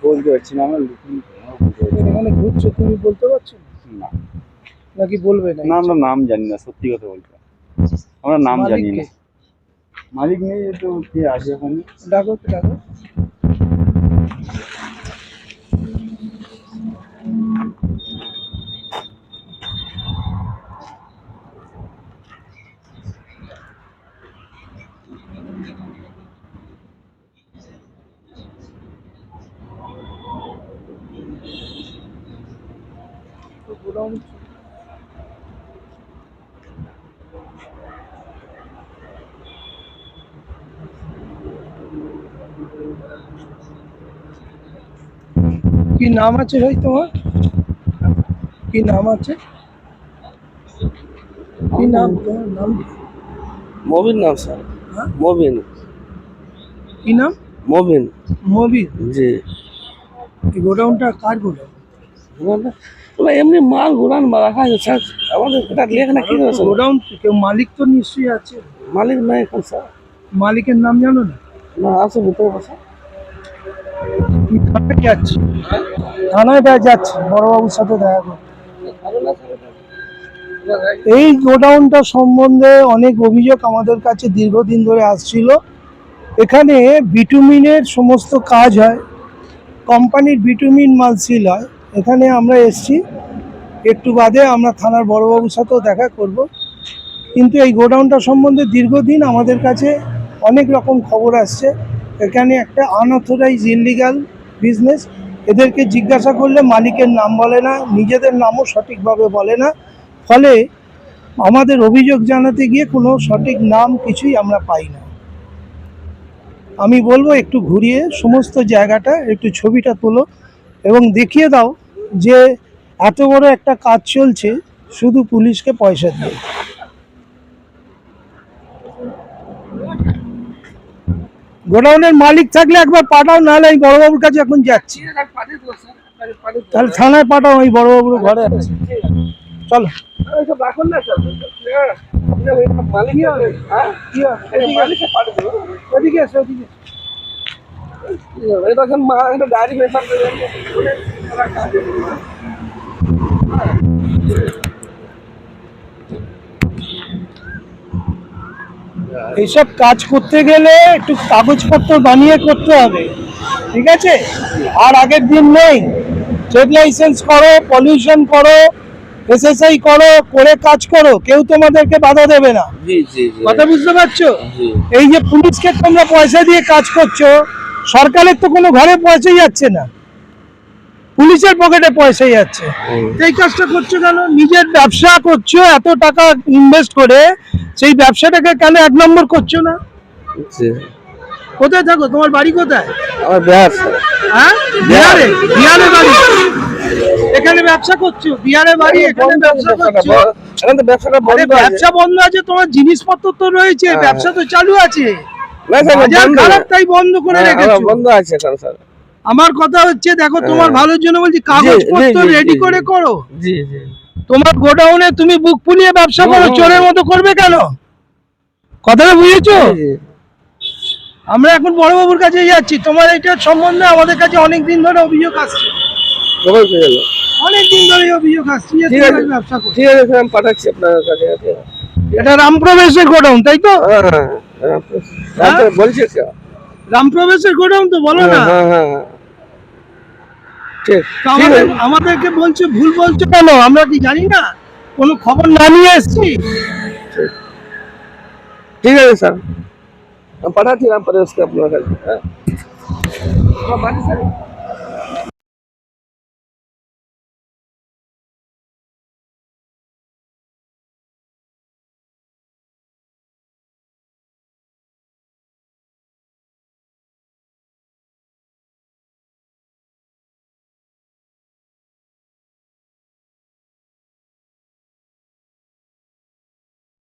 বলতে পারছি না আমার। এখানে ঘুরছো, তুমি বলতে পারছো না নাকি বলবে না? না, আমরা নাম জানি না, সত্যি কথা বলতে আমরা নাম জানি না। মালিক নেই তো কে আছে ওখানে? ডাকো ডাকো। গোডাউন কি নাম আছে ভাই তোমার? কি নাম আছে? কি নাম তোমার? নাম मोबिन नाम सर। हाँ? मोबिन। কি নাম? मोबिन মবিন। जी। এই গোডাউনটা কার গোডাউন? तो एमनी माल गुरान रखा है सर। আমাদের এটা লেখনা কি আছে? গোডাউন কেউ মালিক তো নিশ্চয়ই আছে। মালিক নাই কোন স্যার? মালিকের নাম জানো না? না আছে ভিতরে বসে। কি থানায় যাচ্ছি? থানায় যাচ্ছি বড়বাবুর সাথে দেখা করতে। এই গোডাউনটা সম্বন্ধে অনেক অভিযোগ আমাদের কাছে দীর্ঘদিন ধরে আসছিল। এখানে বিটুমিনের সমস্ত কাজ হয়, কোম্পানির বিটুমিন মাল সিল হয়। এখানে আমরা এসছি, একটু বাদে আমরা থানার বড়বাবুর সাথেও দেখা করব। কিন্তু এই গোডাউনটা সম্বন্ধে দীর্ঘদিন আমাদের কাছে অনেক রকম খবর আসছে। এখানে একটা আনঅথরাইজ ইললিগাল বিজনেস। এদেরকে জিজ্ঞাসা করলে মালিকের নাম বলে না, নিজেদের নামও সঠিকভাবে বলে না। ফলে আমাদের অভিযোগ জানাতে গিয়ে কোনো সঠিক নাম কিছুই আমরা পাই না। আমি বলবো একটু ঘুরিয়ে সমস্ত জায়গাটা একটু ছবিটা তোলো এবং দেখিয়ে দাও যে এত বড় একটা কাজ চলছে শুধু পুলিশকে পয়সা দিয়ে। গোডাউনের মালিক থাকলে একবার পাঠাও, নাহলে আমি বড়বাবুর কাছে এখন যাচ্ছি। তাহলে থানায় পাঠাও, আমি বড়বাবুর ঘরে আছি। চলো রাখুন না স্যার। মালিক ওদিকে আছে, ওদিকে এটা এখন একটা গাড়ি পেপার এইসব কাজ করতে গেলে একটু কাগজপত্র বানিয়ে করতে হবে, ঠিক আছে? আর আগের দিন নেই, ট্রেড লাইসেন্স করো, পলিউশন করো, এসএসআই করো, করে কাজ করো, কেউ তোমাদেরকে বাধা দেবে না। জি জি কথা বুঝতে পারছো? জি। এই যে পুলিশকে তোমরা পয়সা দিয়ে কাজ করছো, সরকারের তো কোনো ঘরে পয়সাই যাচ্ছে না, পুলিশের পকেটে পয়সা যাচ্ছে। এই কাজটা করছো কেন? নিজের ব্যবসা করছো, এত টাকা ইনভেস্ট করে, সেই ব্যবসাটাকে কেন এক নম্বর করছো না? কোথায় থাকো? তোমার বাড়ি কোথায়? আমার বিহার। হ্যাঁ, বিহারে? বিহারে বাড়ি, এখানে ব্যবসা করছো? বিহারে বাড়ি, এখানে ব্যবসা করছো? এখন তো ব্যবসাটা বন্ধ আছে। ব্যবসা বন্ধ আছে, তোমার জিনিসপত্র তো রয়েছে, ব্যবসা তো চালু আছে। না স্যার, বাজার খারাপ তাই বন্ধ করে রেখেছো। বন্ধ আছে স্যার। আমার কথা হচ্ছে, দেখো তোমার ভালোর জন্য বলছি, কাগজপত্র রেডি করে করো। জি জি। তোমার গোডাউনে তুমি বুক ফুলিয়ে ব্যবসা করো, চোরের মতো করবে কেন? কথাটা বুঝেছো? আমরা এখন বড়বাবুর কাছে যাচ্ছি। তোমার এটা সম্বন্ধে আমাদের কাছে অনেক দিন ধরে অভিযোগ আসছে, অনেক দিন ধরে অভিযোগ আসছে যে তুমি ব্যবসা করো। ঠিক আছে, আমি পাঠাচ্ছি আপনার কাছে। এটা রামপ্রবেশের গোডাউন, তাই তো? হ্যাঁ, বলছি রামপ্রবেশের গোডাউন তো, বলো না? ঠিক। আমাদেরকে বলছো, ভুল বলছো কেন? আমরা কি জানি না? কোনো খবর না নিয়ে এসছি? ঠিক আছে স্যার, আমি পাঠাচ্ছি রামপ্রবেশকে আপনার কাছে। হ্যাঁ।